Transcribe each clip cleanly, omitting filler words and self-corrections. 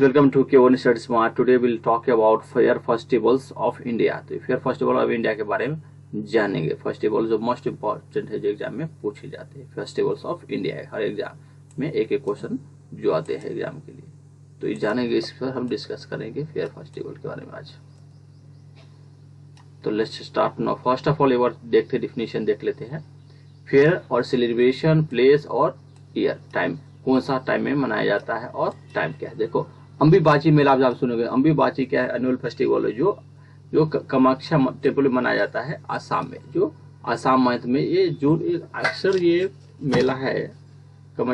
welcome to K1 Study Smart. Today we'll talk about fair festivals of India. तो fair festival of India के बारे में जानेंगे। Festival जो मोस्ट इम्पोर्टेंट है, जो एग्जाम में पूछे जाते हैं। फेस्टिवल्स ऑफ इंडिया है, हर एग्जाम में एक एक क्वेश्चन जो आते हैं एग्जाम के लिए, तो ये जानेंगे। इस पर हम डिस्कस करेंगे फेयर फेस्टिवल के बारे में आज। तो let's start now. First of all एक बार देखते डेफिनेशन देख लेते हैं। फेयर और सेलिब्रेशन, प्लेस और ईयर, टाइम, कौन सा टाइम में मनाया जाता है और टाइम क्या है। देखो, अम्बीबाची मेला आप सुनोगे। अम्बीबाची क्या है? एनुअल फेस्टिवल है जो कामाख्या टेम्पल में मनाया जाता है आसाम में, जो आसाम मंथ में। ये जून, अक्सर ये मेला है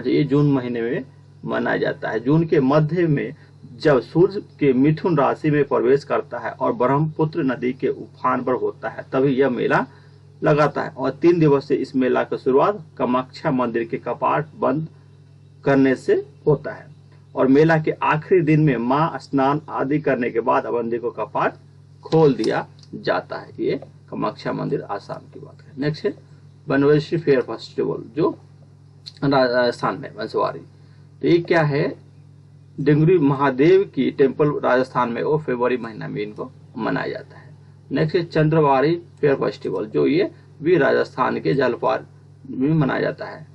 ये जून महीने में मनाया जाता है। जून के मध्य में जब सूर्य के मिथुन राशि में प्रवेश करता है और ब्रह्मपुत्र नदी के उफान पर होता है, तभी यह मेला लगाता है। और 3 दिवस से इस मेला की शुरुआत कामाख्या मंदिर के कपाट बंद करने से होता है और मेला के आखिरी दिन में मां स्नान आदि करने के बाद मंदिर को कपाट खोल दिया जाता है। ये कामाख्या मंदिर आसाम की बात है। नेक्स्ट है बनवासी फेयर फेस्टिवल, जो राजस्थान में बंसवारी। तो ये क्या है? डिंगरी महादेव की टेम्पल राजस्थान में, वो फरवरी महीना में इनको मनाया जाता है। नेक्स्ट है चंद्रवारी फेयर फेस्टिवल, जो ये भी राजस्थान के जलपार में मनाया जाता है।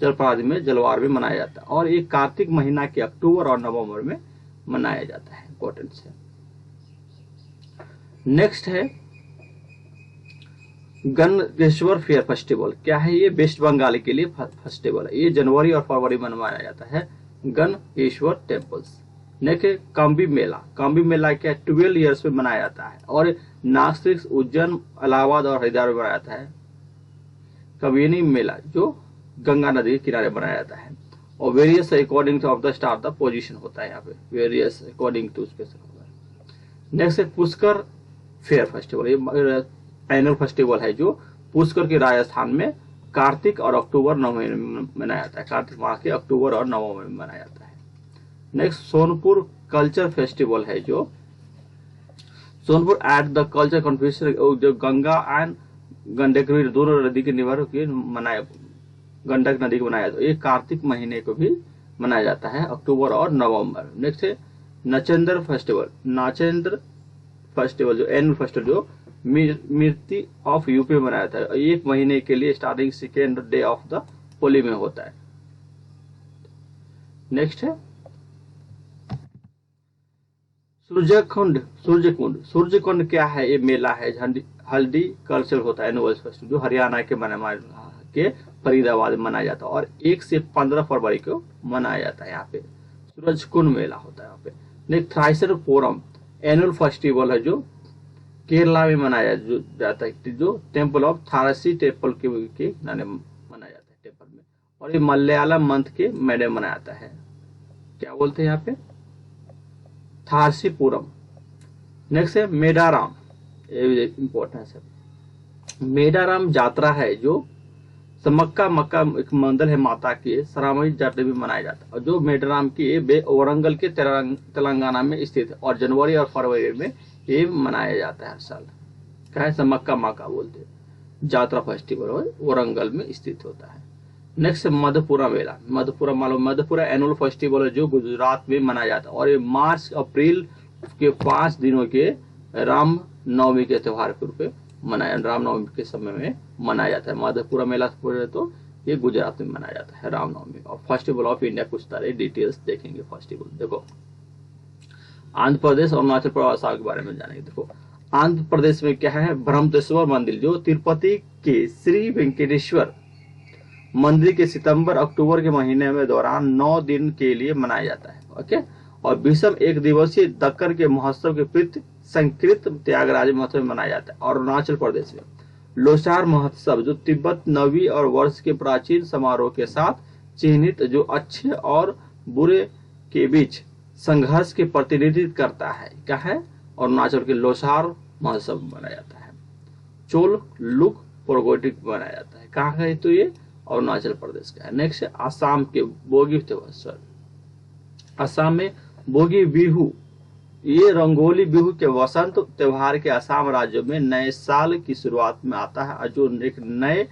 जलपार में, जलवार में मनाया जाता है और ये कार्तिक महीना के अक्टूबर और नवंबर में मनाया जाता है। इंपॉर्टेंट है। नेक्स्ट है गणेश्वर फेयर फेस्टिवल। क्या है ये? वेस्ट बंगाल के लिए फेस्टिवल है। ये जनवरी और फरवरी में मनाया जाता है। गणेश्वर टेम्पल्स। नेक्स्ट काम्बी मेला। काम्बी मेला क्या है? 12 ईयर्स में मनाया जाता है और नासिक, उज्जैन, इलाहाबाद और हरिद्वार में मनाया जाता है। कबिनी मेला, जो गंगा नदी के किनारे बनाया जाता है और various according two of the star the position होता है यहाँ पे, वेरियस अकॉर्डिंग टू स्पेशल होता है। नेक्स्ट है पुष्कर फेयर फेस्टिवल। ये एनुअल फेस्टिवल है जो पुष्कर के राजस्थान में कार्तिक और अक्टूबर नवंबर में मनाया जाता है। कार्तिक माह के अक्टूबर और नवंबर में मनाया जाता है। नेक्स्ट सोनपुर कल्चर फेस्टिवल है, जो Sonpur at the culture conference, जो गंगा एंड गंडक दोनों नदी के निवार के मनाया, गंडक नदी को मनाया जाता है। ये कार्तिक महीने को भी मनाया जाता है, अक्टूबर और नवंबर। नेक्स्ट है नचेंद्र फेस्टिवल। नाचेंद्र फेस्टिवल जो एनुअल फेस्टिवल, जो मिर्ती ऑफ यूपी में मनाया जाता है। 1 महीने के लिए starting second day of the Holi में होता है। नेक्स्ट है सूर्यकुंड। सूर्यकुंड क्या है? ये मेला है, हल्दी कल्चर होता है, एनुअल फेस्टिवल, जो हरियाणा के फरीदाबाद में मनाया जाता है और 1 से 15 फरवरी को मनाया जाता है। यहाँ पे सूरजकुंड मेला होता है यहाँ पे। नेक्स्ट थ्राइसर फोरम एनुअल फेस्टिवल है, जो केरला में मनाया जाता है, जो टेम्पल ऑफ थारसी टेम्पल के मनाया जाता है टेम्पल में। और ये मलयालम मंथ के महीने मनाया जाता है। क्या बोलते हैं यहाँ पे? थारसीपुरम। नेक्स्ट है मेडाराम। ये इंपॉर्टेंट है। मेडाराम यात्रा है, जो मक्का एक मंदिर है माता की, सरामई जात्रा में मनाया जाता है। और जो मेडाराम की वरंगल के तेलंगाना में स्थित है और जनवरी और फरवरी में ये मनाया जाता है हर साल। क्या है? मक्का बोलते हैं। जात्रा फेस्टिवल वरंगल में स्थित होता है। नेक्स्ट मधुपुरा मेला। मधुपुरा एनुअल फेस्टिवल है, जो गुजरात में मनाया जाता है और ये मार्च अप्रैल के 5 दिनों के राम नवमी के त्योहार के रूप में रामनवमी के समय में मनाया जाता है। मधुपुरा मेला तो ये गुजरात में मनाया जाता है रामनवमी। और फेस्टिवल ऑफ इंडिया कुछ तरह डिटेल्स देखेंगे। फेस्टिवल देखो, आंध्र प्रदेश और अरुणाचल प्रदेश के बारे में जानेंगे। देखो, आंध्र प्रदेश में क्या है? ब्रह्मतेश्वर मंदिर, जो तिरुपति के श्री वेंकटेश्वर मंदिर के सितंबर अक्टूबर के महीने में दौरान 9 दिन के लिए मनाया जाता है। ओके। और विषम 1 दिवसीय दक्कन के महोत्सव के प्रति संस्कृत त्यागराज महोत्सव में मनाया जाता है। और अरुणाचल प्रदेश में लोसार महोत्सव, जो तिब्बत नवी और वर्ष के प्राचीन समारोह के साथ चिन्हित, जो अच्छे और बुरे के बीच संघर्ष के प्रतिनिधित्व करता है। क्या है? अरुणाचल के लोसार महोत्सव मनाया जाता है। चोल लुक प्रोगोटिक मनाया जाता है। कहाँ है? तो ये अरुणाचल प्रदेश का है। नेक्स्ट है आसाम के बोगी त्योहार। आसाम में बोगी बिहू, ये रंगोली बिहू के वसंत त्योहार के असम राज्य में नए साल की शुरुआत में आता है, जो एक नए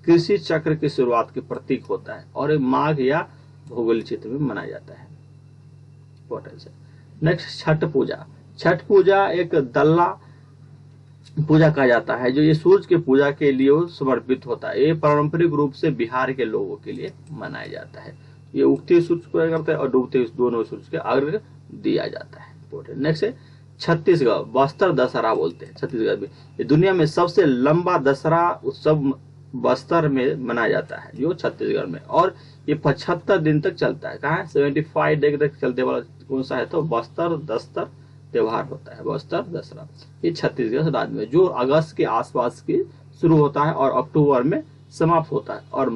कृषि चक्र की शुरुआत के प्रतीक होता है और माघ या भौगोलिक क्षेत्र में मनाया जाता है। इंपॉर्टेंस है। नेक्स्ट छठ पूजा। छठ पूजा एक दल्ला पूजा कहा जाता है, जो ये सूरज की पूजा के लिए समर्पित होता है। ये पारंपरिक रूप से बिहार के लोगों के लिए मनाया जाता है। ये उगते सूरज को करते हैं और डूबते दोनों सूरज के अर्घ्य दिया जाता है। इंपॉर्टेंट। नेक्स्ट है छत्तीसगढ़ बस्तर दशहरा बोलते हैं। छत्तीसगढ़ में ये दुनिया में सबसे लंबा दशहरा उत्सव बस्तर में मनाया जाता है, जो छत्तीसगढ़ में, और ये 75 दिन तक चलता है। कहाँ है? 75 डे तक चलते वाला कौन सा है? तो बस्तर दस्तर त्योहार होता है, बस्तर दशहरा। ये छत्तीसगढ़ राज्य में जो अगस्त के आसपास के शुरू होता है और अक्टूबर में समाप्त होता है और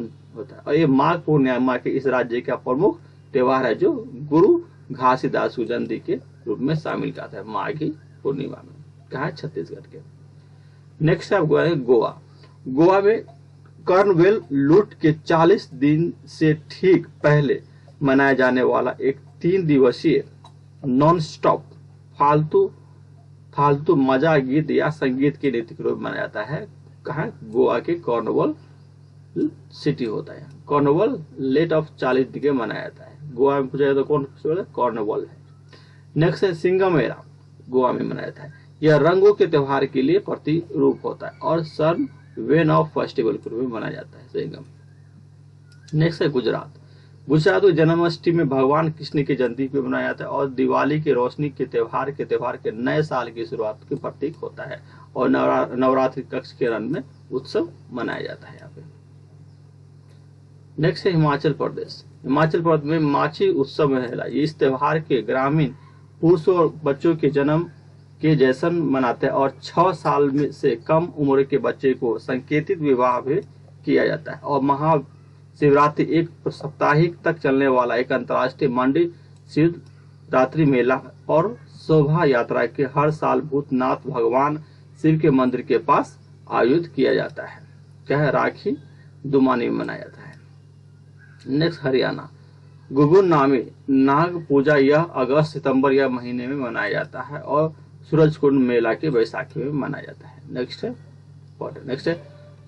ये माघ पूर्णिमा के इस राज्य का प्रमुख त्योहार है, जो गुरु घासीदास जयंती के रूप में शामिल करता है माघी पूर्णिमा में। कहा है? छत्तीसगढ़ के। नेक्स्ट है गोवा। गोवा में कर्नवेल लूट के 40 दिन से ठीक पहले मनाया जाने वाला एक 3 दिवसीय नॉन स्टॉप फालतू मजा गीत या संगीत के नृत्य के रूप में मनाया जाता है। कहा? गोवा के कॉर्नवॉल सिटी होता है। कॉर्नवॉल लेट ऑफ 40 दिन के मनाया जाता है। गोवा में पूछा जाए तो कौन कॉर्नवॉल है। नेक्स्ट है सिंगम मेला। गोवा में मनाया जाता है। यह रंगों के त्योहार के लिए प्रतिरूप होता है और सन वेन ऑफ फेस्टिवल के रूप में मनाया जाता है सिंगम। नेक्स्ट है गुजरात। गुजरात में जन्माष्टमी में भगवान कृष्ण की जयंती पे मनाया जाता है और दिवाली के रोशनी के त्योहार के नए साल की शुरुआत के प्रतीक होता है और नवरात्रि कक्ष के रंग में उत्सव मनाया जाता है यहाँ पे। नेक्स्ट है हिमाचल प्रदेश। हिमाचल प्रदेश में माछी उत्सव मनाया। ये इस त्योहार के ग्रामीण पुरुषों और बच्चों के जन्म के जैसन मनाते हैं और 6 साल में से कम उम्र के बच्चे को संकेतित विवाह भी किया जाता है। और महाशिवरात्रि एक साप्ताहिक तक चलने वाला एक अंतर्राष्ट्रीय मंडी शिवरात्रि मेला और शोभा यात्रा के हर साल भूतनाथ भगवान शिव के मंदिर के पास आयोजित किया जाता है। क्या है? राखी दुमानी में मनाया जाता है। नेक्स्ट हरियाणा। गुगुन नामी नाग पूजा यह अगस्त सितंबर या महीने में मनाया जाता है और सूरज कुंड मेला के बैसाखी में मनाया जाता है। नेक्स्ट है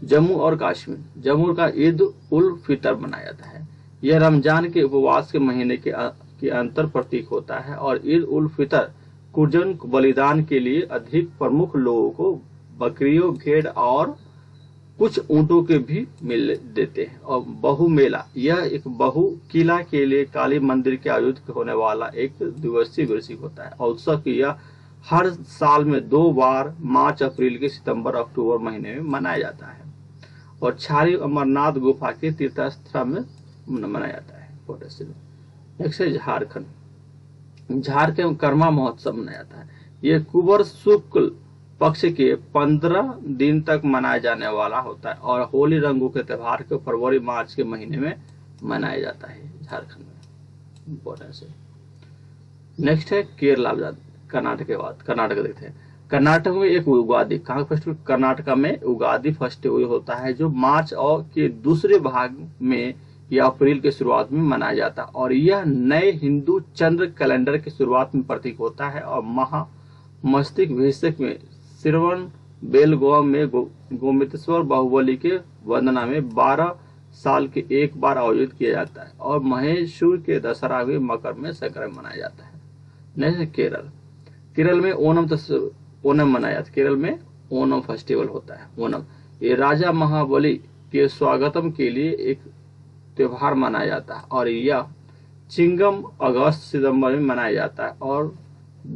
जम्मू और कश्मीर। जम्मू का ईद उल फितर मनाया जाता है। यह रमजान के उपवास के महीने के अंतर प्रतीक होता है और ईद उल फितर कुर्बान बलिदान के लिए अधिक प्रमुख लोगों को बकरियों, भेड़ और कुछ ऊंटों के भी मिल देते हैं। और बहु मेला यह एक बहु किला के लिए काली मंदिर के आयोजित होने वाला एक दिवसीय वार्षिक होता है और उत्सव की यह हर साल में 2 बार मार्च अप्रैल के सितंबर अक्टूबर महीने में मनाया जाता है और छारी अमरनाथ गुफा के तीर्थस्थल में मनाया जाता है। नेक्स्ट है झारखंड। झारखंड में कर्मा महोत्सव मनाया जाता है। ये कुबर शुक्ल पक्ष के 15 दिन तक मनाया जाने वाला होता है और होली रंगों के त्योहार को फरवरी मार्च के महीने में मनाया जाता है झारखंड में। इंपॉर्टेंस है। नेक्स्ट है केरला। कर्नाटक के बाद कर्नाटक देखते हैं। कर्नाटक में एक उगादि फेस्टिवल कर्नाटक में उगादि फेस्टिवल होता है, जो मार्च और के दूसरे भाग में या अप्रैल के शुरुआत में मनाया जाता है और यह नए हिंदू चंद्र कैलेंडर की शुरुआत में प्रतीक होता है और मस्तिष्क विषक में श्रवण बेलगांव में गोमतेश्वर बाहुबली के वंदना में 12 साल के एक बार आयोजित किया जाता है और महेशूर के दशहरा में मकर में संक्रांति मनाया जाता है। नेक्स्ट केरल। केरल में ओणम मनाया जाता है। केरल में ओणम फेस्टिवल होता है। ओणम ये राजा महाबली के स्वागतम के लिए एक त्योहार मनाया जाता है और यह चिंगम अगस्त सितंबर में मनाया जाता है और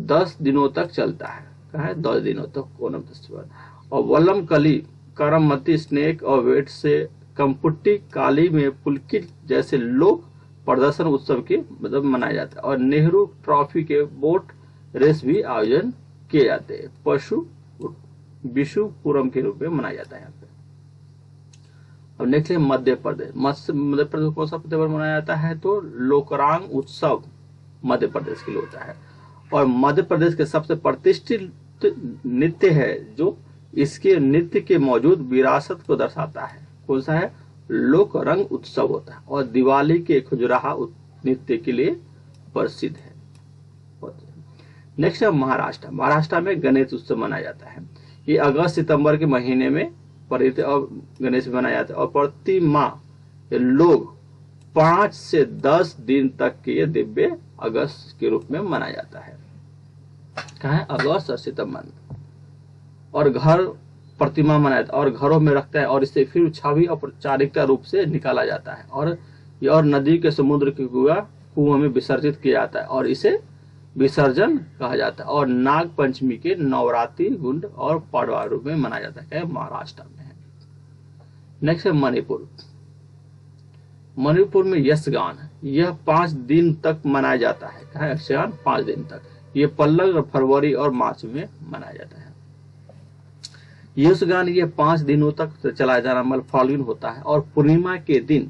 10 दिनों तक चलता है। कहा है? 10 दिनों तक ओणम फेस्टिवल। और वल्लम कली करमती स्नेक और वेट से कंपुट्टी काली में पुलकित जैसे लोक प्रदर्शन उत्सव के मतलब मनाया जाता है और नेहरू ट्रॉफी के बोट रेस भी आयोजन किए जाते हैं। पशु विशुपुरम के रूप में मनाया जाता है यहाँ पे। अब नेक्स्ट है मध्य प्रदेश। मध्य प्रदेश कौन सा त्योहार मनाया जाता है? तो लोकरांग उत्सव मध्य प्रदेश के लिए होता है और मध्य प्रदेश के सबसे प्रतिष्ठित नृत्य है जो इसके नृत्य के मौजूद विरासत को दर्शाता है। कौन सा है? लोक रंग उत्सव होता है और दिवाली के खजुराहा नृत्य के लिए प्रसिद्ध है। नेक्स्ट है महाराष्ट्र। महाराष्ट्र में गणेश उत्सव मनाया जाता है। ये अगस्त सितंबर के महीने में और गणेश मनाया जाता है और प्रति माह लोग 5 से 10 दिन तक के दिव्य अगस्त के रूप में मनाया जाता है। कहाँ है? अगस्त और सितंबर में। और घर प्रतिमा मनाया जाता है और घरों में रखता है और इसे फिर छवि औपचारिकता रूप से निकाला जाता है और नदी के समुद्र के कुआं में विसर्जित किया जाता है और इसे विसर्जन कहा जाता है। और नाग पंचमी के नवरात्रि गुंड और पड़वा रूप में मनाया जाता है। महाराष्ट्र में है। नेक्स्ट है मणिपुर। मणिपुर में यक्षगान है, यह 5 दिन तक मनाया जाता है। कहा यक्षगान 5 दिन तक। ये पल्लव फरवरी और मार्च में मनाया जाता है। यक्षगान ये 5 दिनों तक चलाया जाना मतलब फॉलोइंग होता है और पूर्णिमा के दिन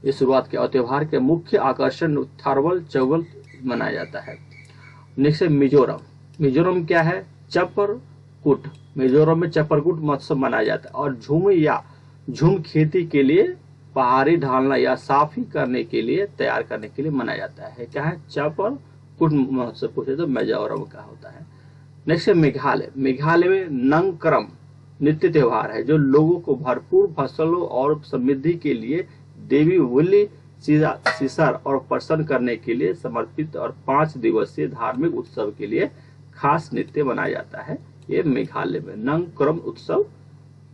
ये शुरुआत के और त्योहार के मुख्य आकर्षण थारवल चौवल मनाया जाता है। नेक्स्ट है मिजोरम। मिजोरम क्या है? चपरकूट। मिजोरम में चपरकूट महोत्सव मनाया जाता है और झूम खेती के लिए पहाड़ी ढालना या साफी करने के लिए तैयार करने के लिए मनाया जाता है। क्या है? चपरकूट महोत्सव पूछे तो मिजोरम का होता है। नेक्स्ट है मेघालय। मेघालय में नंगक्रम नित्य त्योहार है जो लोगों को भरपूर फसलों और समृद्धि के लिए देवी वुली सीसर और प्रसन्न करने के लिए समर्पित और 5 दिवसीय धार्मिक उत्सव के लिए खास नृत्य मनाया जाता है। ये मेघालय में नंगक्रम उत्सव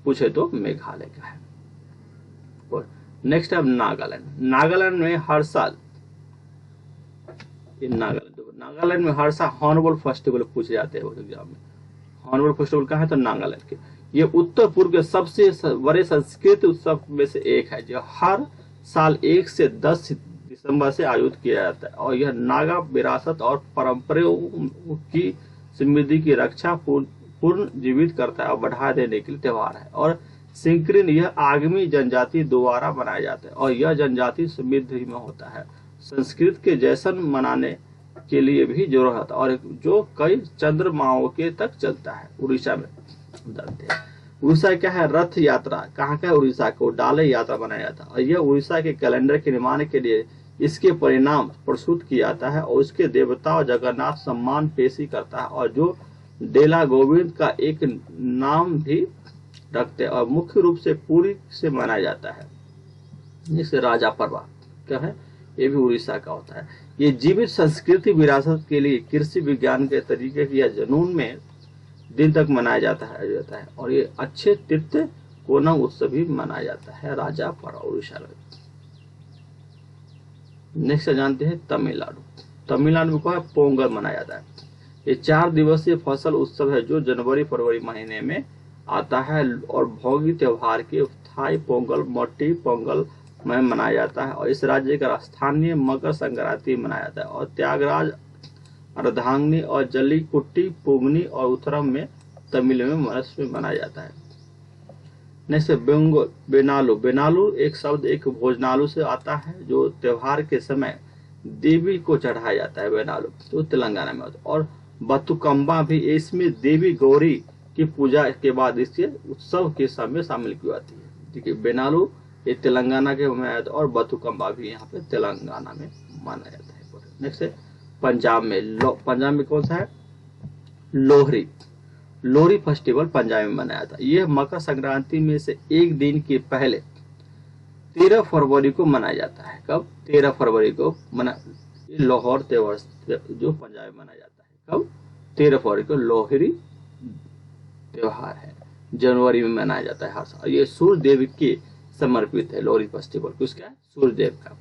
पूछे तो मेघालय का है। और नेक्स्ट है नागालैंड। नागालैंड में हर साल हॉर्नबिल फेस्टिवल पूछे जाते हैं एग्जाम में। हॉर्नबिल फेस्टिवल कहाँ है? तो नागालैंड के। ये उत्तर पूर्व के सबसे बड़े संस्कृत उत्सव में से एक है जो हर साल 1 से 10 दिसंबर से आयोजित किया जाता है और यह नागा विरासत और परंपराओं की समृद्धि की रक्षा पूर्ण जीवित करता है और बढ़ा देने के लिए त्योहार है। और सिंक्रिन यह आगमी जनजाति द्वारा मनाया जाता है और यह जनजाति समृद्धि में होता है। संस्कृत के जैसन मनाने के लिए भी जोर होता है और जो कई चंद्रमाओं के तक चलता है। उड़ीसा में जानते हैं उड़ीसा क्या है? रथ यात्रा। कहाँ का? उड़ीसा को डाले यात्रा बनाया जाता है और यह उड़ीसा के कैलेंडर के निर्माण के लिए इसके परिणाम प्रस्तुत किया जाता है और उसके देवता और जगन्नाथ सम्मान पेशी करता है और जो डेला गोविंद का एक नाम भी रखते हैं और मुख्य रूप से पुरी से मनाया जाता है। जिसे राजा पर्वा क्या है? ये भी उड़ीसा का होता है। ये जीवित संस्कृति विरासत के लिए कृषि विज्ञान के तरीके या जुनून में दिन तक मनाया जाता है और ये अच्छे तीर्थ कोनम उत्सव भी मनाया जाता है राजा पर्व उड़ीसा में। नेक्स्ट जानते हैं तमिलनाडु। तमिलनाडु में क्या है? पोंगल मनाया जाता है। ये 4 दिवसीय फसल उत्सव है जो जनवरी फरवरी महीने में आता है और भोगी त्योहार के थाई पोंगल मट्टी पोंगल में मनाया जाता है और इस राज्य का स्थानीय मकर संक्रांति मनाया जाता है और त्यागराज अर्धांगिनी और जल्लीकुट्टी पुगनी और उत्तरम में तमिल में मनाया जाता है। नेक्स्ट बेनालू। बेनालू एक शब्द एक भोजनालू से आता है जो त्योहार के समय देवी को चढ़ाया जाता है। बेनालू तो तेलंगाना में होता है। और बतुकम्बा भी इसमें देवी गौरी की पूजा के बाद इसके उत्सव के समय शामिल की जाती है। ठीक है, बेनालू ये तेलंगाना के में और बतुकम्बा भी यहाँ पे तेलंगाना में माना जाता है। नेक्स्ट है पंजाब में कौन सा है? लोहरी। लोहरी फेस्टिवल पंजाब में मनाया जाता है। यह मकर संक्रांति में से एक दिन के पहले 13 फरवरी को मनाया जाता है। कब? 13 फरवरी को लाहौर त्योहार जो पंजाब में मनाया जाता है। कब? 13 फरवरी को लोहरी त्योहार है, जनवरी में मनाया जाता है हर साल। ये सूर्य देव के समर्पित है। लोहरी फेस्टिवल किसका है? सूर्य देव का।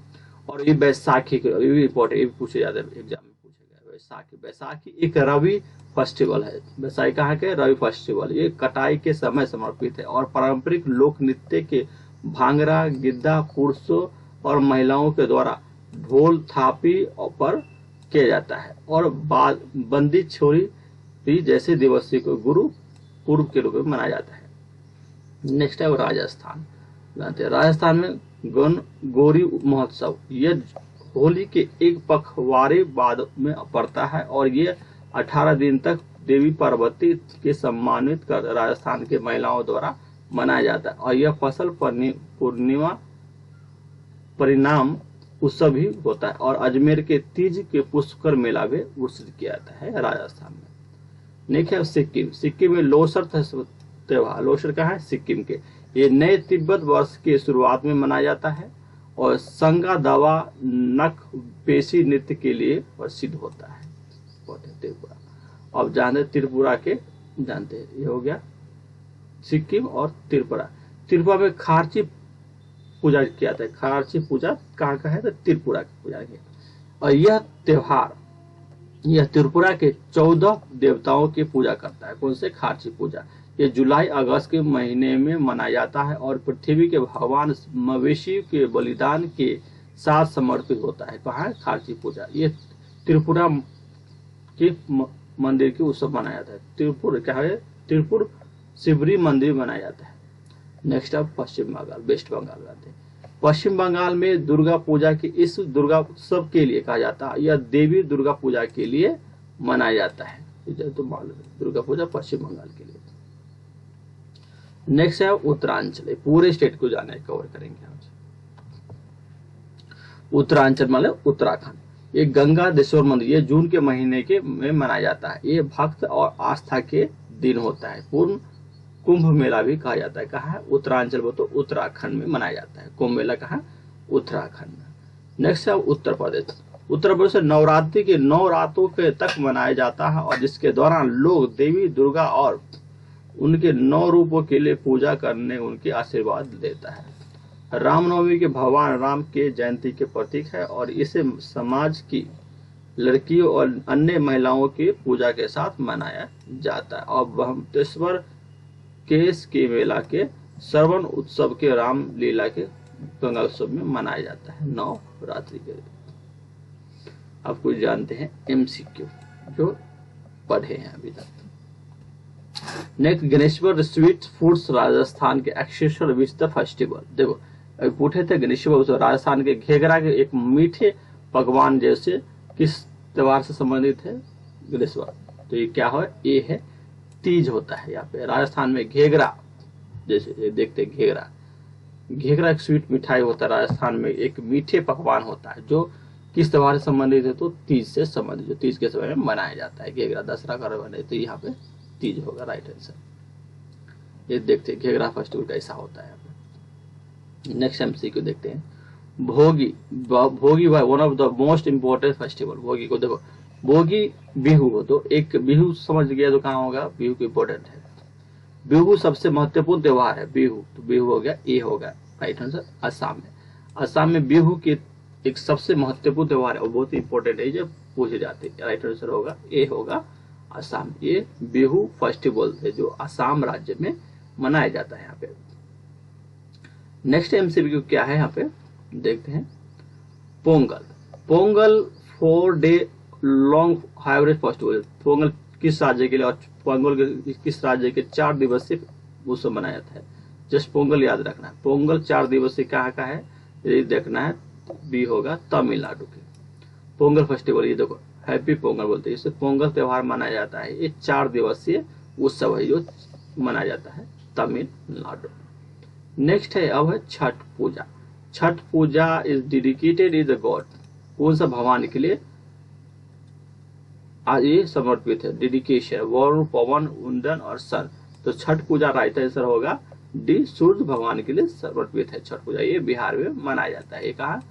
और ये बैसाखी भी इंपॉर्टेंट, ये पूछे जाते हैं एग्जाम में पूछेगा। बैसाखी एक रवि फेस्टिवल है। बैसाखी कहाँ के? रवि फेस्टिवल। ये कटाई के समय समर्पित है और पारंपरिक लोक नृत्य के भांगड़ा गिद्धा पुरुषों और महिलाओं के द्वारा ढोल थापी पर किया जाता है और बंदी छोरी भी जैसे दिवस को गुरु पूर्व के रूप में मनाया जाता है। नेक्स्ट है राजस्थान। राजस्थान में गौरी महोत्सव यह होली के एक पखवाड़े बाद में पड़ता है और ये 18 दिन तक देवी पार्वती के सम्मानित कर राजस्थान के महिलाओं द्वारा मनाया जाता है और यह फसल पूर्णिमा परिणाम उत्सव भी होता है और अजमेर के तीज के पुष्कर मेला भी घोषित किया जाता है राजस्थान में। नेक्स्ट है सिक्किम में लोसर त्योहार। लोसर का है सिक्किम के। ये नए तिब्बत वर्ष के शुरुआत में मनाया जाता है और संगा दावा नक पेशी नृत्य के लिए प्रसिद्ध होता है। त्रिपुरा, अब जानते त्रिपुरा के जानते हैं, ये हो गया सिक्किम और त्रिपुरा। त्रिपुरा में खारची पूजा किया जाता है। खारची पूजा कहाँ का है, तो त्रिपुरा की पूजा है। और यह त्योहार यह त्रिपुरा के 14 देवताओं की पूजा करता है। कौन से, खारची पूजा। ये जुलाई अगस्त के महीने में मनाया जाता है और पृथ्वी के भगवान मवेशी के बलिदान के साथ समर्पित होता है। कहाँ है, खारची पूजा। ये त्रिपुरा के मंदिर के उत्सव मनाया जाता है। त्रिपुर क्या है, त्रिपुर शिवरी मंदिर मनाया जाता है। नेक्स्ट अब पश्चिम बंगाल, वेस्ट बंगाल आते हैं। पश्चिम बंगाल में दुर्गा पूजा के इस दुर्गा उत्सव के लिए कहा जाता है, यह देवी दुर्गा पूजा के लिए मनाया जाता है। तो मालूम है दुर्गा पूजा पश्चिम बंगाल के लिए। नेक्स्ट है उत्तरांचल, पूरे स्टेट को जाने कवर करेंगे हम। उत्तरांचल मतलब उत्तराखंड। ये गंगा देश्वर मंदिर, ये जून के महीने के में मनाया जाता है। ये भक्त और आस्था के दिन होता है। पूर्ण कुंभ मेला भी कहा जाता है। कहा है, उत्तरांचल वो तो उत्तराखंड में मनाया जाता है। कुंभ मेला कहा, उत्तराखंड में। नेक्स्ट है उत्तर प्रदेश। उत्तर प्रदेश नवरात्रि के 9 रातों के तक मनाया जाता है और जिसके दौरान लोग देवी दुर्गा और उनके 9 रूपों के लिए पूजा करने उनके आशीर्वाद देता है। रामनवमी के भगवान राम के जयंती के प्रतीक है और इसे समाज की लड़कियों और अन्य महिलाओं की पूजा के साथ मनाया जाता है। और ब्रह्मतेश्वर केस के मेला के श्रवण उत्सव के राम लीला के गंगा उत्सव में मनाया जाता है नवरात्रि के। आप कुछ जानते हैं MCQ जो पढ़े हैं अभी तक। Next, Ganeshwar sweet foods Rajasthan के एक्सेसर विच द फेस्टिवल। देखो अभी पूछे थे गणेश्वर राजस्थान के घेगरा के एक मीठे पकवान जैसे किस त्योहार से संबंधित है, गणेश्वर। तो ये क्या है, ये है तीज होता है। यहाँ पे राजस्थान में घेगरा, जैसे देखते हैं घेगरा, घेगरा एक स्वीट मिठाई होता है। राजस्थान में एक मीठे पकवान होता है जो किस त्योहार से संबंधित है, तो तीज से संबंधित, जो तीज के समय में मनाया जाता है। घेगरा दशहरा का बने तो यहाँ पे तीज होगा, राइट आंसर। ये देखते हैं घेगरा फेस्टिवल कैसा होता है। नेक्स्ट MCQ देखते हैं, भोगी। भोगी one of the most important festival. भोगी को देखो, भोगी बिहू हो तो एक बिहू समझ गया तो कहाँ होगा, बिहू को इम्पोर्टेंट है। बिहू सबसे महत्वपूर्ण त्योहार है। बिहू तो बिहू हो गया, ए होगा राइट आंसर। असम में, असम में बिहू के एक सबसे महत्वपूर्ण त्योहार है और बहुत ही इंपॉर्टेंट है, जब पूछे जाते हैं। राइट आंसर होगा ए होगा असम। ये बिहू फेस्टिवल है जो असम राज्य में मनाया जाता है यहाँ पे। नेक्स्ट MCQ क्या है यहाँ पे देखते हैं, Pongal. Pongal 4 day long hybrid festival. Pongal किस राज्य के लिए और पोंगल किस राज्य के 4 दिवसीय उत्सव मनाया जाता है। जस्ट पोंगल याद रखना है। पोंगल 4 दिवसीय कहाँ का है, ये देखना है। बी होगा तमिलनाडु के। पोंगल फेस्टिवल, ये देखो हैप्पी पोंगल बोलते हैं, इससे पोंगल त्योहार मनाया जाता है। ये 4 दिवसीय उत्सव है जो मनाया जाता है तमिलनाडु। नेक्स्ट है अब है Chhath Puja. Chhath Puja is dedicated is the god. कौन सा भगवान के लिए आज ये समर्पित है, डेडिकेशन। वरुण, पवन, उंदन और सन। तो छठ पूजा राइट आंसर होगा डी, सूर्य भगवान के लिए समर्पित है छठ पूजा। ये बिहार में मनाया जाता है। ये कहा,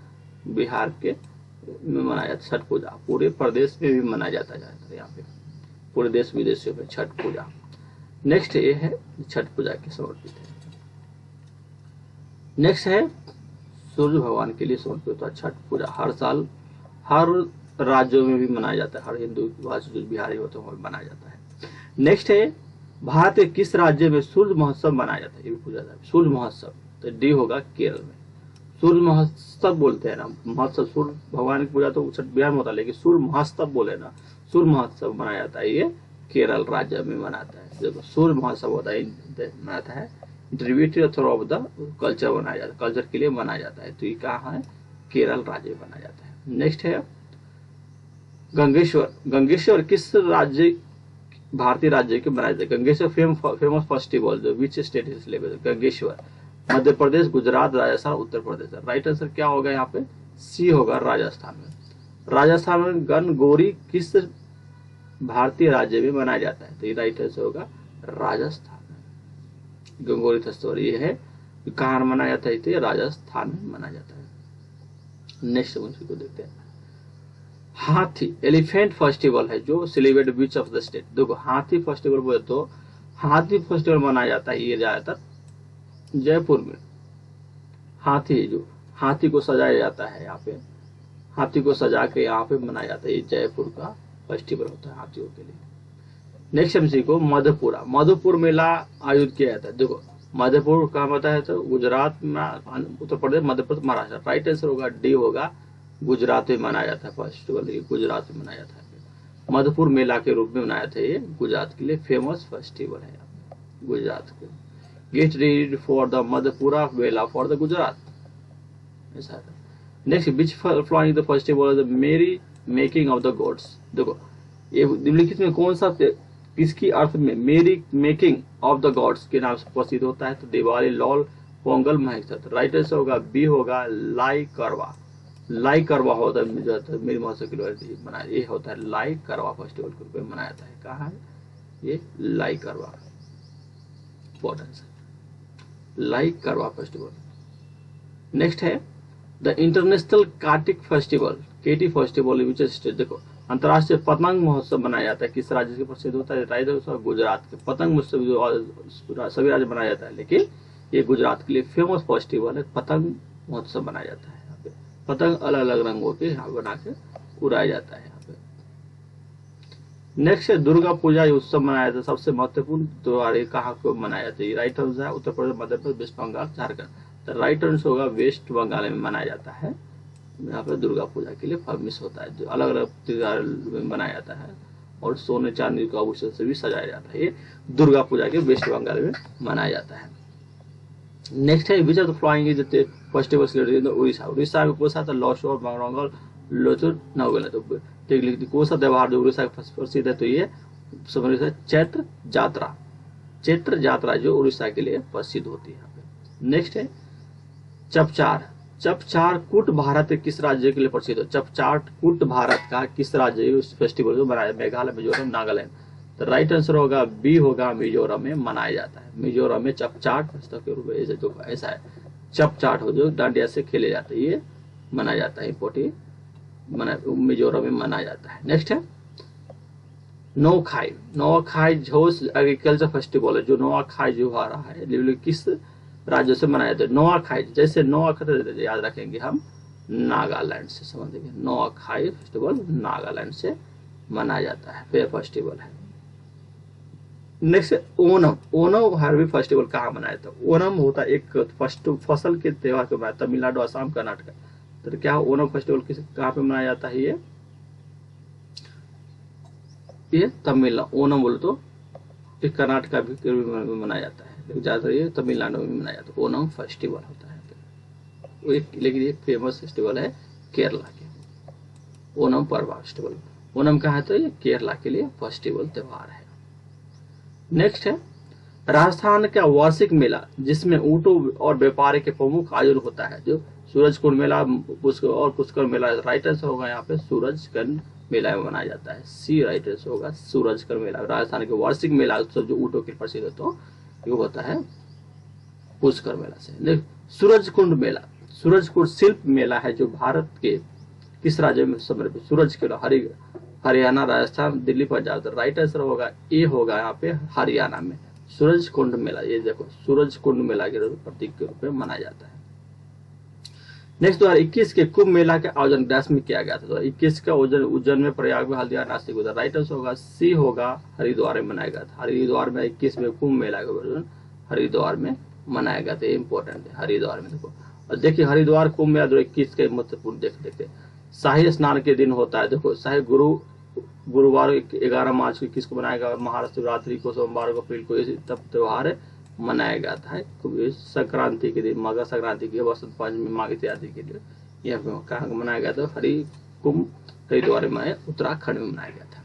बिहार के में मनाया जाता है छठ पूजा। पूरे प्रदेश में भी मनाया जाता है यहाँ पे, पूरे देश विदेशों में छठ पूजा। नेक्स्ट ये है छठ पूजा के समर्पित है। नेक्स्ट है सूर्य भगवान के लिए समर्पित है छठ पूजा। हर साल हर राज्यों में भी मनाया जाता है। हर हिंदू भाषी जो बिहारी होते हैं मनाया जाता है। नेक्स्ट है भारत के किस राज्य में सूर्य महोत्सव मनाया जाता है, ये भी पूछा जाता है। सूर्य महोत्सव तो डी होगा केरल में। सूर्य महोत्सव बोलते हैं ना, महोत्सव सूर्य भगवान की पूजा तो बिहार में होता है, लेकिन सूर्य महोत्सव बोले ना, सूर्य महोत्सव मनाया जाता है, ये केरल राज्य में मनाता है। जब सूर्य महोत्सव होता है मनाता है, ट्रिब्यूटरी ऑफ द कल्चर बनाया जाता है, कल्चर के लिए मनाया जाता है। तो ये कहाँ है, केरल राज्य में मनाया जाता है। नेक्स्ट है गंगेश्वर। गंगेश्वर किस राज्य, भारतीय राज्य के मनाया जाता है। गंगेश्वर फेमस फेस्टिवल जो which state is level. Gangeshwar Madhya Pradesh, Gujarat, Rajasthan, Uttar Pradesh. Right answer क्या होगा यहाँ पे, सी होगा राजस्थान में। राजस्थान में गणगौरी किस भारतीय राज्य में मनाया जाता है, तो ये राइट आंसर होगा राजस्थान में। गंगौरी फेस्टिवल ये है कहाँ मनाया जाता है, तो राजस्थान में मनाया जाता है। नेक्स्ट उसी को देखते हैं। हाथी एलिफेंट फेस्टिवल है जो celebrate beach of the state. देखो हाथी फेस्टिवल बोले तो हाथी फेस्टिवल मनाया जाता है ये ज्यादातर जयपुर में। हाथी जो हाथी को सजाया जाता है यहाँ पे, हाथी को सजा के यहाँ पे मनाया जाता है, ये जयपुर का फेस्टिवल होता है हाथियों के लिए। नेक्स्ट एमसी को मधुपुरा, मधुपुर मेला आयोजित किया जाता है। देखो मधुपुर कहाँ होता है तो गुजरात में, उत्तर प्रदेश, मध्य प्रदेश, महाराष्ट्र। राइट आंसर होगा डी होगा, गुजरात में मनाया जाता है फेस्टिवल, ये गुजरात में मनाया जाता है। मधुपुर मेला के रूप में मनाया था, ये गुजरात के लिए फेमस फेस्टिवल है गुजरात के। Get ready for the Madhupura Mela for the Gujarat, ऐसा है। Next which flying the festival the मेरी मेकिंग ऑफ द गॉड्स। देखो ये निम्नलिखित में कौन सा किसकी अर्थ में मेरी मेकिंग ऑफ द गॉड्स के नाम से प्रसिद्ध होता है तो Diwali, lol, Pongal, Mahesh. Right answer होगा बी होगा लाई करवा। लाई करवा होता है जो मेरी महोत्सव की मनाया, ये होता है लाई करवा फेस्टिवल के रूप में मनाया जाता है। कहाँ है ये लाई करवा, इंपॉर्टेंट लाई करवा फेस्टिवल। नेक्स्ट है the international Kartik festival, KT festival which state. देखो अंतर्राष्ट्रीय पतंग महोत्सव मनाया जाता है, किस राज्य से प्रसिद्ध होता है राइट गुजरात के। पतंग महोत्सव जो सभी राज्य मनाया जाता है लेकिन ये गुजरात के लिए फेमस फेस्टिवल है, पतंग महोत्सव मनाया जाता है। यहाँ पे पतंग अलग अलग रंगों के यहाँ बना के उड़ाया जाता है यहाँ पे। नेक्स्ट है दुर्गा पूजा उत्सव मनाया जाता है, सबसे महत्वपूर्ण त्योहार कहाँ को मनाया जाता है। राइट आंसर है उत्तर प्रदेश, मध्य प्रदेश, वेस्ट बंगाल, झारखंड। तो राइट आंसर होगा वेस्ट बंगाल में मनाया जाता है। यहाँ पे दुर्गा पूजा के लिए फेमस होता है, जो अलग अलग त्योहार में बनाया जाता है और सोने चांदी के आभूषण से भी सजाया जाता है। ये दुर्गा पूजा के वेस्ट बंगाल में मनाया जाता है। नेक्स्ट है which of the following is the festival celebrated in Orissa. Orissa में कौन सा था लॉशोर, मंगल, लोचुर, नवगल। तो ठीक लिख दी कौन सा त्योहार जो उड़ीसा का प्रसिद्ध है तो ये समझ चैत्र यात्रा, चैत्र यात्रा जो उड़ीसा के लिए प्रसिद्ध होती है यहाँ पे। नेक्स्ट है चपचार, चपचार कूट भारत के किस राज्य के लिए प्रसिद्ध है। चपचार कूट भारत का किस राज्य फेस्टिवल जो मनाया, मेघालय, मिजोरम, नागालैंड। तो राइट आंसर होगा बी होगा मिजोरम में मनाया जाता है। मिजोरम में चपचाट के रूप में जो ऐसा है चपचाट हो जो डांडिया से खेले जाते हैं ये मनाया जाता है, पोटी मिजोरम में मनाया जाता है। नेक्स्ट है नोखाई, नोखाई झोस एग्रीकल्चर फेस्टिवल है जो नोखाई जो आ रहा है किस राज्य से मनाया जाता है। नोआखाई जैसे नोआखाई याद रखेंगे हम नागालैंड से समझेंगे, नोआखाई फेस्टिवल नागालैंड से मनाया जाता है, फेयर फेस्टिवल है। Next Onam, Onam Harvey festival कहाँ मनाया था। ओनम होता है एक फसल के त्योहार को मनाया, तमिलनाडु, असम, कर्नाटक। तो क्या ओनम फेस्टिवल कहाँ पे मनाया जाता है ये तमिलनाडु। ओनम बोले तो कर्नाटक भी मनाया जाता है लेकिन ज्यादातर ये तमिलनाडु में मनाया जाता है। ओनम फेस्टिवल होता है वो लेकिन ये फेमस फेस्टिवल है केरला के, ओनम पर्व फेस्टिवल। ओनम कहा है तो ये केरला के लिए फेस्टिवल त्योहार है। नेक्स्ट है राजस्थान का वार्षिक मेला जिसमें ऊंटों और व्यापारी के प्रमुख आयोजन होता है जो सूरजकुंड मेला और पुष्कर मेला। राइट आंसर होगा यहाँ पे सूरजकुंड मेला में मनाया जाता है, सी राइट आंसर होगा सूरजकुंड मेला। राजस्थान के वार्षिक मेला उत्सव जो ऊंटों के प्रसिद्ध तो ये होता है पुष्कर मेला से। सूरजकुंड मेला, सूरजकुंड शिल्प मेला है जो भारत के किस राज्य में समर्पित। सूरज के हरियाणा, राजस्थान, दिल्ली, पंजाब। राइट आंसर होगा ए होगा यहाँ पे हरियाणा में सूरजकुंड मेला। ये देखो सूरजकुंड मेला के प्रतीक के रूप में मनाया जाता है। नेक्स्ट 2021 के कुंभ मेला के आयोजन देश में किया गया था। 2021 का उज्जैन में, प्रयाग में, हल्दिया, नासिक उधर। राइट आंसर होगा सी होगा हरिद्वार में मनाया गया था। हरिद्वार में 21 में कुंभ मेला का आयोजन हरिद्वार में मनाया गया था, इंपॉर्टेंट है हरिद्वार में। देखो और देखिए हरिद्वार कुंभ मेला 2021 के महत्वपूर्ण देखते शाही स्नान के दिन होता है। देखो शाही गुरुवार 11 मार्च को किसको मनाया गया, महाशिवरात्रि को, सोमवार को, अप्रैल को ये तब त्योहार मनाया जाता है। संक्रांति के दिन, मकर संक्रांति की, वसंत पंचमी, माघ इत्यादि के लिए यह कहाँ मनाया गया था, हरिद्वार में, उत्तराखंड में मनाया गया था।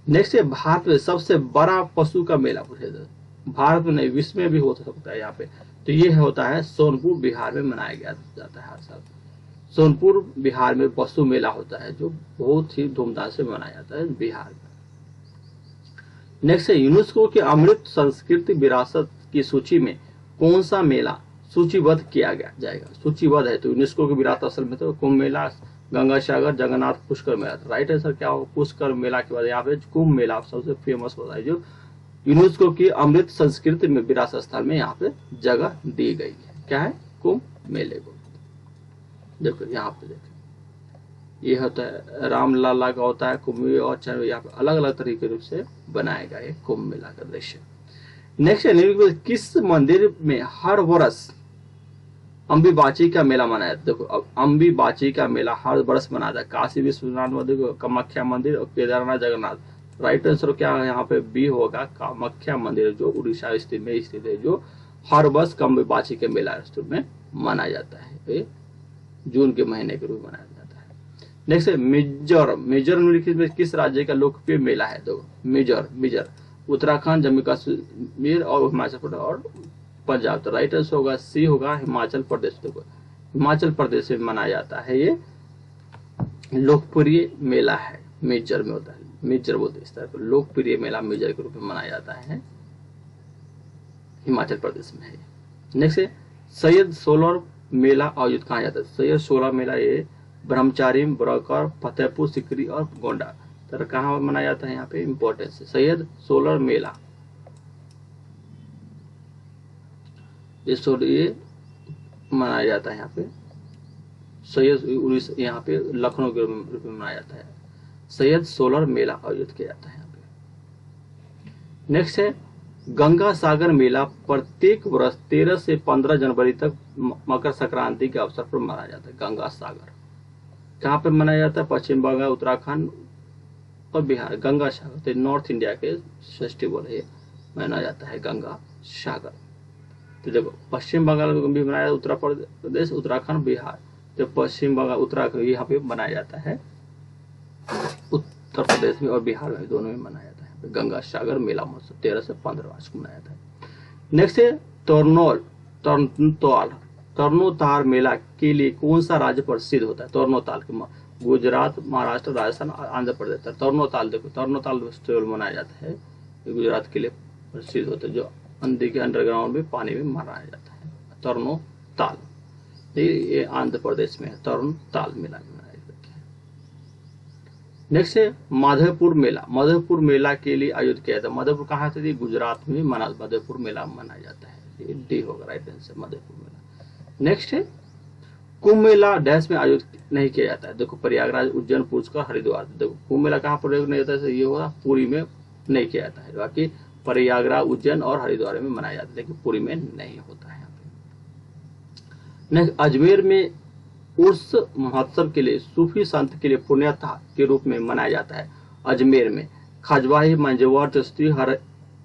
नेक्स्ट है भारत में सबसे बड़ा पशु का मेला पूछे थे। भारत में नहीं विश्व में भी हो सकता है यहाँ पे। तो ये होता है सोनपुर बिहार में मनाया जाता है हर साल। सोनपुर बिहार में पशु मेला होता है जो बहुत ही धूमधाम से मनाया जाता है बिहार में। नेक्स्ट है यूनेस्को के अमृत संस्कृति विरासत की सूची में कौन सा मेला सूचीबद्ध किया गया जाएगा। सूचीबद्ध है तो यूनेस्को की विरासत असल में तो कुंभ मेला, गंगा सागर, जगन्नाथ, पुष्कर मेला। राइट आंसर क्या होगा? पुष्कर मेला के बाद यहाँ पे कुंभ मेला सबसे फेमस होता है, जो यूनेस्को की अमृत संस्कृति में विरासत स्थल में यहाँ पे जगह दी गई है। क्या है? कुंभ मेले को। देखो यहाँ पे देखो ये होता है रामलला का होता है कुंभ, और चाहे यहाँ पे अलग अलग तरीके रूप से बनाया गया है कुंभ मेला का दृश्य। नेक्स्ट है, किस मंदिर में हर वर्ष अम्बीबाची का मेला मनाया जाता है? देखो अब अम्बीबाची का मेला हर वर्ष मनाया जाता है। काशी विश्वनाथ मंदिर, कामाख्या मंदिर और केदारनाथ, जगन्नाथ। राइट आंसर क्या है यहाँ पे? बी होगा, कामाख्या मंदिर, जो उड़ीसा स्थित है, जो हर वर्ष अम्बीबाची के मेला में मनाया जाता है। ये जून के महीने के रूप में मनाया जाता है। नेक्स्ट है मिजोरम। मिजोरम निम्नलिखित में किस राज्य का लोकप्रिय मेला है? देखो मिजर उत्तराखंड, जम्मू कश्मीर और हिमाचल प्रदेश और पंजाब। तो राइट आंसर होगा सी होगा, हिमाचल प्रदेश। देखो हिमाचल प्रदेश में मनाया जाता है ये लोकप्रिय मेला है, मिजर में होता है। मिजर बोलते इस तरह को, लोकप्रिय मेला मिजर के रूप में मनाया जाता है, हिमाचल प्रदेश में है। नेक्स्ट है सैयद सोलर मेला आयोजित कहा जाता है? सैयद सोलर मेला ये ब्रह्मचारी, बरौकर, फतेहपुर सीकरी और गोंडा। तो कहाँ मनाया जाता है? यहाँ पे इंपॉर्टेंस है सैयद सोलर मेला। ये मनाया जाता है यहाँ पे सैयद उड़ीसा, यहाँ पे लखनऊ के रूप में मनाया जाता है। सैयद सोलर मेला आयोजित किया जाता है यहाँ पे। नेक्स्ट है गंगा सागर मेला प्रत्येक वर्ष 13 से 15 जनवरी तक मकर संक्रांति के अवसर पर मनाया जाता है। गंगा सागर कहाँ पे मनाया जाता है? पश्चिम बंगाल, उत्तराखंड और बिहार। गंगा सागर तो नॉर्थ इंडिया के फेस्टिवल है, मनाया जाता है गंगा सागर। तो देखो पश्चिम बंगाल में भी मनाया, उत्तर प्रदेश, उत्तराखंड, बिहार। तो पश्चिम बंगाल, उत्तराखंड यहाँ पे मनाया जाता है, उत्तर प्रदेश में और बिहार में दोनों में मनाया जाता है गंगा सागर मेला महोत्सव। 13 से 15 मार्च को मनाया जाता है। नेक्स्ट है तोरनोताल मेला के लिए कौन सा राज्य प्रसिद्ध होता है? तोरनोताल के गुजरात, महाराष्ट्र, राजस्थान, आंध्र प्रदेश। तोरनोताल देखो तोरनोताल फेस्टिवल मनाया जाता है, गुजरात के लिए प्रसिद्ध होता है, जो नदी के अंडरग्राउंड में पानी में मनाया जाता है। तोरनोताल ये आंध्र प्रदेश में है, तोरनोताल मेला मनाया जाता है। नेक्स्ट है माधवपुर मेला। माधवपुर मेला के लिए आयोजित किया जाता है। माधवपुर कहाँ से? गुजरात में माधवपुर मेला मनाया जाता है। ये डी होगा राइट आंसर, माधवपुर मेला। नेक्स्ट है कुंभ मेला डैश में आयोजित नहीं किया जाता है। देखो प्रयागराज, उज्जैन, पुष्कर, हरिद्वार। देखो कुंभ मेला कहाँ पर नहीं जाता है? ये होगा पुरी में नहीं किया जाता है। बाकी प्रयागराज, उज्जैन और हरिद्वार में मनाया जाता है, लेकिन पुरी में नहीं होता है। नेक्स्ट अजमेर में उर्स महोत्सव के लिए सूफी संत के लिए पुण्यतिथि के रूप में मनाया जाता है। अजमेर में खजवाही, मंजवार चिश्ती,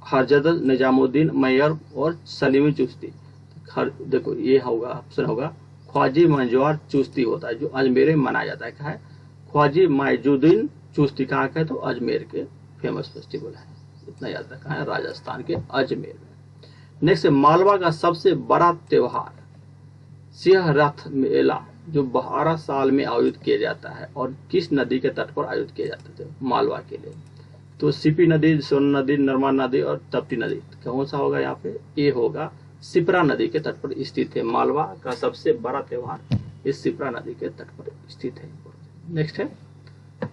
हरजदल, निजामुद्दीन मैयर और सलीमी चिश्ती। देखो ये होगा ऑप्शन होगा ख्वाजी मंजवार चिश्ती होता है, जो अजमेर में मनाया जाता है। क्या है? ख्वाजी माइजुद्दीन चिश्ती कहाँ का है? तो अजमेर के फेमस फेस्टिवल है, इतना याद रखा है, राजस्थान के अजमेर में। नेक्स्ट मालवा का सबसे बड़ा त्योहार सिंह रथ मेला, जो 12 साल में आयोजित किया जाता है और किस नदी के तट पर आयोजित किया जाता है मालवा के लिए? तो सीपी नदी, सोन नदी, नर्मदा नदी और तप्ती नदी। कौन सा होगा यहाँ पे? ए होगा, सिपरा नदी के तट पर स्थित है। मालवा का सबसे बड़ा त्योहार इस सिपरा नदी के तट पर स्थित है। नेक्स्ट है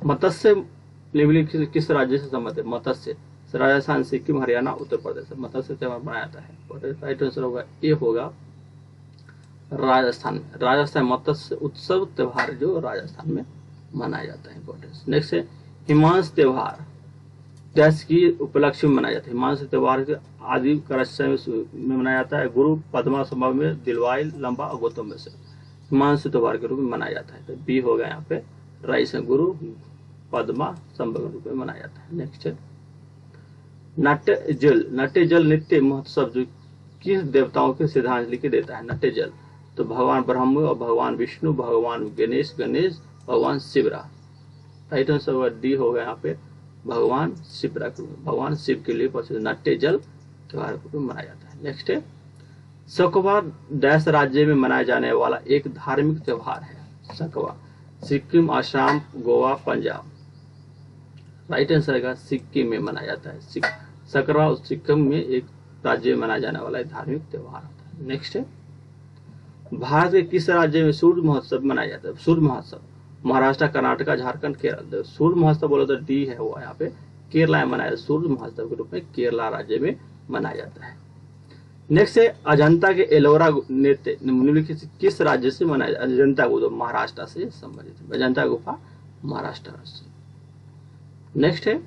मत्स्य निम्नलिखित किस राज्य से संबंधित है? मत्स्य राजस्थान, सिक्किम, हरियाणा, उत्तर प्रदेश। मत्स्य त्योहार मनाया जाता है। राइट आंसर होगा ए होगा, राजस्थान में। राजस्थान मत्स्य उत्सव त्योहार जो राजस्थान में मनाया जाता है। इंपॉर्टेंस। नेक्स्ट है हिमांश त्योहार देश की उपलक्ष्य में मनाया जाता है। हिमांश त्योहार आदि करस्य में मनाया जाता है। गुरु पद्मा संभव में, दिलवाई, लंबा और गौतम में से हिमांश त्योहार के रूप में मनाया जाता है। तो बी होगा यहाँ पे राइस, गुरु पद्मा संभव के रूप में मनाया जाता है। नेक्स्ट है नाट्य जल। नाट्य जल नृत्य महोत्सव जो किस देवताओं की श्रद्धांजलि के देता है? नाट्य जल तो भगवान ब्रह्म और भगवान विष्णु, भगवान गणेश, भगवान शिवरा। राइट आंसर होगा डी होगा यहाँ पे भगवान शिवरा, भगवान शिव के लिए प्रसिद्ध नाट्य जल त्योहार को मनाया जाता है। नेक्स्ट है सकवा डैश राज्य में मनाया जाने वाला एक धार्मिक त्योहार है। सकवा सिक्किम, आसाम, गोवा, पंजाब। राइट आंसर है सिक्किम में मनाया जाता है। सकवा सिक्किम में एक राज्य में मनाया जाने वाला एक धार्मिक त्योहार होता है। नेक्स्ट है भारत के किस राज्य में सूर्य महोत्सव मनाया जाता है? सूर्य महोत्सव महाराष्ट्र, कर्नाटक, झारखंड, केरल। सूर्य महोत्सव बोलो तो डी है वो यहाँ पे केरला में मनाया, सूर्य महोत्सव के रूप में केरला राज्य में मनाया जाता है। नेक्स्ट है अजंता के एलोरा नृत्य निम्नलिखित किस राज्य से मनाया जाता है? अजंता गुफा महाराष्ट्र से संबंधित, अजंता गुफा महाराष्ट्र से। नेक्स्ट है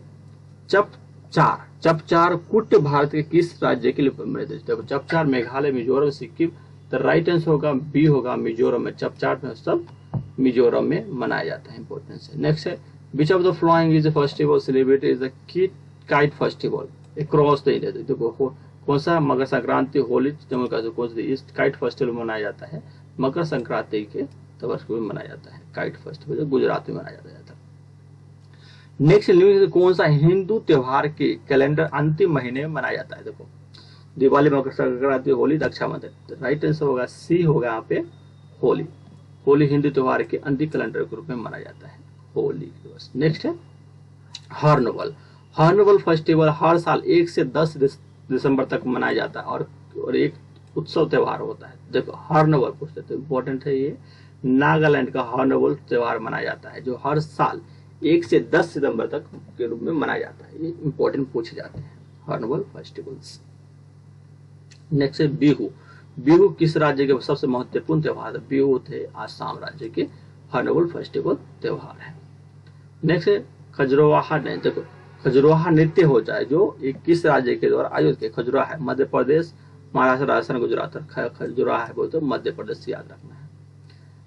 चपचार, चपचार कुट भारत के किस राज्य के लिए? देखो चपचार मेघालय, मिजोरम, सिक्किम। तो राइट आंसर होगा बी होगा मिजोरम में, चपचार महोत्सव मिजोरम में मनाया जाता है। इंपॉर्टेंस है। नेक्स्ट है which of the following is festival celebrated is the kite festival across the India. देखो कौन सा मकर संक्रांति, होली, जम्मू कश्मीर, कौन सा इस काइट फेस्टिवल मनाया जाता है? मकर संक्रांति के वर्ष में मनाया जाता है काइट फेस्टिवल, जो गुजरात में मनाया जाता है। नेक्स्ट कौन सा हिंदू त्योहार के कैलेंडर अंतिम महीने में मनाया जाता है? देखो दिवाली, मकर संक्रांति, होली, रक्षाबंधन। राइट आंसर होगा सी होगा यहाँ पे होली। होली हिंदू त्योहार के अंतिम कैलेंडर के रूप में मनाया जाता है होली दिवस। नेक्स्ट है हॉर्नबिल। हॉर्नबिल फेस्टिवल हर साल 1 से 10 दिसंबर तक मनाया जाता है और एक उत्सव त्योहार होता है। देखो हॉर्नबिल पूछते तो इंपॉर्टेंट है ये, नागालैंड का हॉर्नबिल त्योहार मनाया जाता है जो हर साल 1 से 10 सितंबर तक के रूप में मनाया जाता है। ये इंपॉर्टेंट पूछे जाते हैं हॉर्नबिल फेस्टिवल्स। नेक्स्ट है बिहू। बिहू किस राज्य के सबसे महत्वपूर्ण त्योहार है? बिहू थे आसाम राज्य के हॉर्नबिल फेस्टिवल त्योहार है। नेक्स्ट है खजुराहो। देखो खजुराहो नृत्य होता है जो एक किस राज्य के द्वारा आयोजित किया? खजुराहो है मध्य प्रदेश, महाराष्ट्र, राजस्थान, गुजरात। खजुराहो है बोलते मध्य प्रदेश, याद रखना है।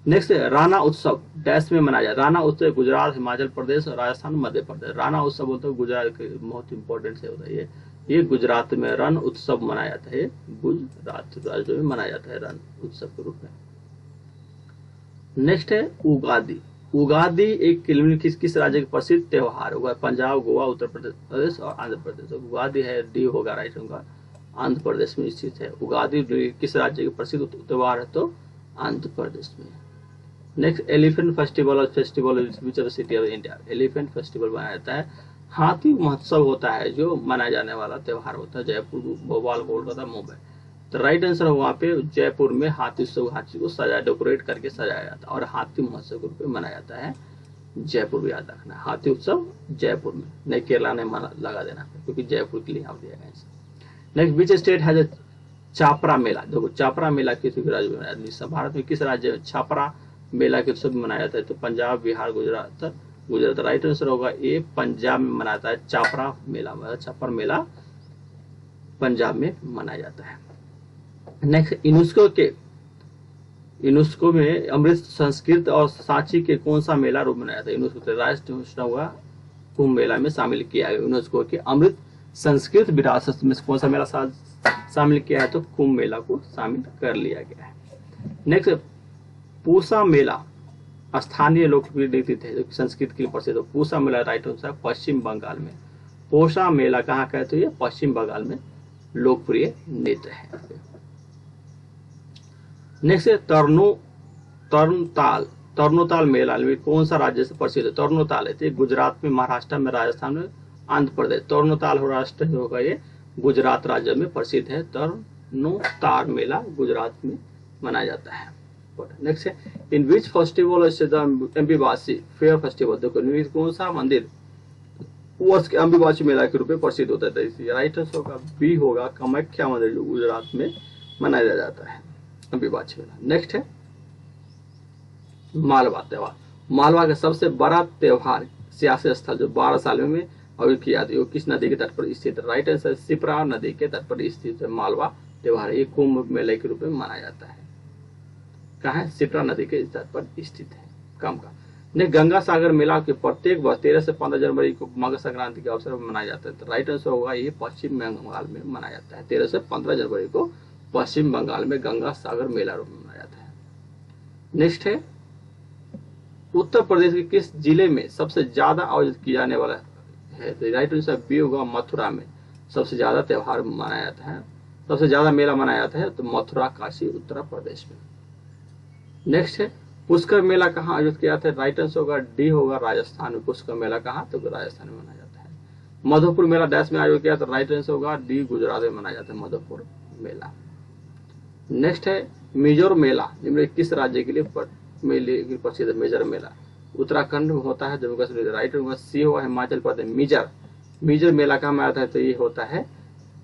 नेक्स्ट है राणा उत्सव डैश में मनाया जाता है? राणा उत्सव गुजरात, हिमाचल प्रदेश, राजस्थान, मध्य प्रदेश। राणा उत्सव बोलते गुजरात के बहुत इंपॉर्टेंट से होता है ये गुजरात में रण उत्सव मनाया जाता है, गुजरात राज्य में मनाया जाता है रण उत्सव के रूप में। नेक्स्ट है उगादी। उगादी एक किस राज्य का प्रसिद्ध त्योहार होगा? पंजाब, गोवा, उत्तर प्रदेश और आंध्र प्रदेश। उगादी है डी होगा राइट होगा, आंध्र प्रदेश में स्थित है। उगादी किस राज्य का प्रसिद्ध त्योहार है? तो आंध्र प्रदेश में। Next elephant festival which of city of India. Elephant festival मनाया जाता है, हाथी महोत्सव होता है जो मनाया जाने वाला त्योहार होता है जयपुर, भोपाल, कोलकाता, मुंबई। तो राइट आंसर होगा वहाँ पे जयपुर में हाथी उत्सव, हाथी को सजाया डेकोरेट करके सजाया जाता है और हाथी महोत्सव के रूप में मनाया जाता है जयपुर में, याद रखना है। हाथी उत्सव जयपुर में, नहीं केरला ने लगा देना क्योंकि जयपुर के लिए यहाँ दिया गया है। Next which state has Chhapra मेला। देखो छापरा मेला किस राज्य में मनाया? भारत में किस राज्य में छापरा मेला के उत्सव मनाया जाता है? तो पंजाब, बिहार, गुजरात। राइट आंसर होगा ए पंजाब में मनाता है छापरा मेला। छापर मेला पंजाब में मनाया जाता है। नेक्स्ट यूनेस्को में अमृत, संस्कृत और सांची के कौन सा मेला रूप मनाया था? यूनेस्को राष्ट्रीय हुआ कुंभ मेला में शामिल किया गया। यूनेस्को के अमृत संस्कृत विरासत में कौन सा मेला शामिल किया है? तो कुंभ मेला को शामिल कर लिया गया है। नेक्स्ट पूसा मेला स्थानीय लोकप्रिय नृत्य थे जो संस्कृत के लिए प्रसिद्ध। पूसा मेला राइट आंसर पश्चिम बंगाल में। पूसा मेला कहाँ का है? तो ये पश्चिम बंगाल में लोकप्रिय नृत्य है। नेक्स्ट है तर्नोताल मेला में कौन सा राज्य से प्रसिद्ध है? तर्नोताल है गुजरात में, महाराष्ट्र में, राजस्थान में, आंध्र प्रदेश। तर्नोताल राष्ट्र होगा ये गुजरात राज्य में प्रसिद्ध है। तर्नोताल मेला गुजरात में मनाया जाता है। नेक्स्ट है इन विच फेस्टिवल अंबिबासी फेयर फेस्टिवल। देखो कौन सा मंदिर वर्ष के अंबिबासी मेला के रूप में प्रसिद्ध होता है? राइट आंसर होगा बी होगा कामाख्या मंदिर जो गुजरात में मनाया जाता है अंबिबासी मेला। नेक्स्ट है मालवा त्योहार। मालवा का सबसे बड़ा त्योहार सियासी स्थल जो 12 साल में आयोजित किया जाता है किस नदी के तट पर स्थित है? राइट आंसर शिप्रा नदी के तट पर स्थित है मालवा त्योहार। ये कुंभ मेले के रूप में मनाया जाता है। कहाँ है? शिप्रा नदी के तट पर स्थित है काम का। ने गंगा सागर मेला के प्रत्येक वर्ष 13 से 15 जनवरी को मकर संक्रांति के अवसर पर मनाया जाता है। तो राइट आंसर होगा ये पश्चिम बंगाल में मनाया जाता है। 13 से 15 जनवरी को पश्चिम बंगाल में गंगा सागर मेला रूप में मनाया जाता है। नेक्स्ट है उत्तर प्रदेश के किस जिले में सबसे ज्यादा आयोजित किया जाने वाला है? तो राइट आंसर बी होगा मथुरा में सबसे ज्यादा त्योहार मनाया जाता है, सबसे ज्यादा मेला मनाया जाता है। तो मथुरा, काशी, उत्तर प्रदेश में। नेक्स्ट है पुष्कर मेला कहाँ आयोजित किया जाता है? राइट आंसर होगा डी होगा राजस्थान में। पुष्कर मेला कहाँ? तो राजस्थान में मनाया जाता है। मधुपुर मेला डैश में आयोजित किया था? राइट आंसर होगा डी गुजरात में मनाया जाता है मधुपुर मेला। नेक्स्ट है मिजोर मेला, निम्न किस राज्य के लिए मेले की प्रसिद्ध मेजर मेला? उत्तराखंड में होता है, जम्मू कश्मीर। राइट होगा सी होगा हिमाचल प्रदेश। मिजर मेला कहाँ मनाया जाता है? तो ये होता है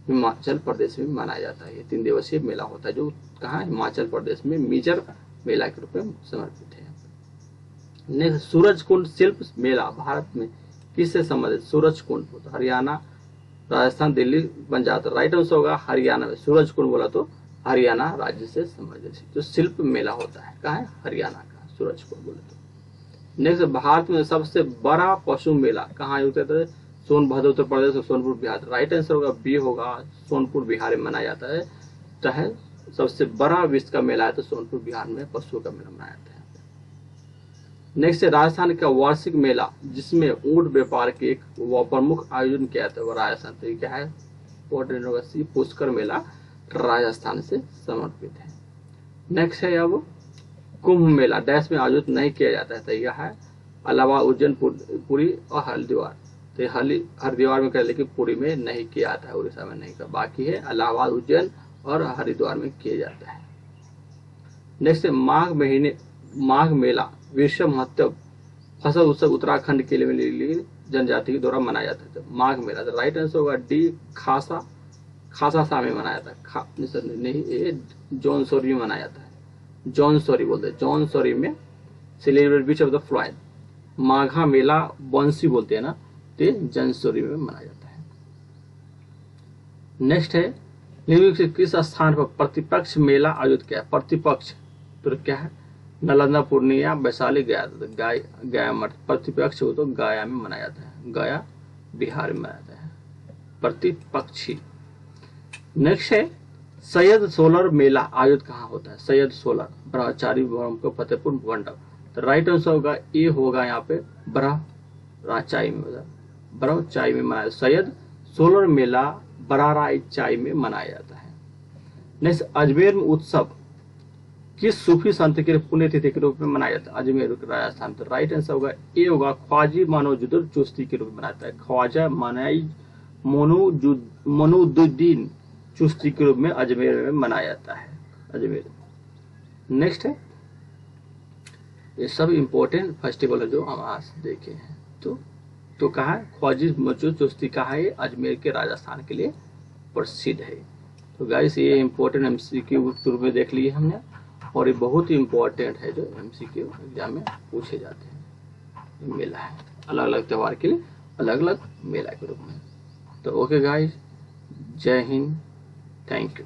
हिमाचल प्रदेश में मनाया जाता है। ये 3 दिवसीय मेला होता है जो कहाँ हिमाचल प्रदेश में मिजर मेला के रूप में समर्पित है। नेक्स्ट सूरज कुंड शिल्प मेला भारत में किससे संबंधित? सूरज कुंड तो हरियाणा, राजस्थान, दिल्ली, पंजाब। राइट आंसर होगा हरियाणा में। सूरज कुंड बोला तो हरियाणा राज्य से संबंधित जो शिल्प मेला होता है कहाँ है? हरियाणा का सूरज कुंड बोले तो। नेक्स्ट भारत में सबसे बड़ा पशु मेला कहाँ होता है? सोनभद्र उत्तर प्रदेश और सोनपुर बिहार। राइट आंसर होगा बी होगा सोनपुर बिहार में मनाया जाता है। चाहे सबसे बड़ा विश्व का मेला है तो सोनपुर बिहार में पशुओं का मेला मनाया जाता है। नेक्स्ट है राजस्थान का वार्षिक मेला जिसमें ऊंट व्यापार के एक प्रमुख आयोजन किया जाता है वो राजस्थान। तो क्या है? पुष्कर मेला राजस्थान से समर्पित है। नेक्स्ट है अब कुंभ मेला डैश में आयोजित नहीं किया जाता है। तो यह है इलाहाबाद, उज्जैन, पुरी और हरिद्वार। तो हरिद्वार में कर, लेकिन पुरी में नहीं किया जाता है, उड़ीसा में नहीं कर। बाकी है इलाहाबाद, उज्जैन और हरिद्वार में किया जाता है। नेक्स्ट है माघ मेला विश्व महत्व फसल उत्सव उत्तराखंड के लिए जनजाति के द्वारा मनाया जाता है। तो माघ मेला तो राइट आंसर होगा डी खासा सा में मनाया जाता है। नहीं ये जौनसोरी में मनाया जाता है। जौनसोरी बोलते हैं। जौनसोरी में celebrate beach of the flood. Magha मेला बंसी बोलते हैं ना, तो जौनसोरी में मनाया जाता है। नेक्स्ट है निम्नलिखित से किस स्थान पर प्रतिपक्ष मेला आयोजित किया है? प्रतिपक्ष तो क्या है? नालंदा, पूर्णिया, वैशाली, गया। गया मठ प्रतिपक्ष हो तो गया में मनाया जाता है। गया बिहार में मनाया जाता है प्रतिपक्षी। नेक्स्ट है सैयद सोलर मेला आयोजित कहाँ होता है? सैयद सोलर ब्रह्मचारी को फतेहपुर मंडप। तो राइट आंसर होगा ए होगा यहाँ पे ब्रह्मचाई में मनाया। सैयद सोलर मेला बराराचाई में मनाया जाता है। नेक्स्ट अजमेर में उत्सव किस सूफी संत के पुण्यतिथि के रूप में मनाया जाता है? अजमेर राजस्थान। तो राइट आंसर होगा ए होगा ख्वाजी मानवजुद्दीन चिश्ती के रूप में मनाता है। ख्वाजा मानवजुद्दीन चिश्ती के रूप में अजमेर में मनाया जाता है। अजमेर। नेक्स्ट है ये सब इम्पोर्टेंट फेस्टिवल है जो हम आज देखे हैं। तो कहा है ख्वाजी मानवजुद्दीन चिश्ती का है, अजमेर के राजस्थान के लिए प्रसिद्ध है। तो गाइस ये इम्पोर्टेंट एमसीक्यू रूप में देख लिए हमने और ये बहुत ही इम्पोर्टेंट है जो एमसीक्यू एग्जाम में पूछे जाते हैं। मेला है अलग अलग त्योहार के लिए अलग अलग मेला के रूप में। तो ओके गाइस, जय हिंद, थैंक यू।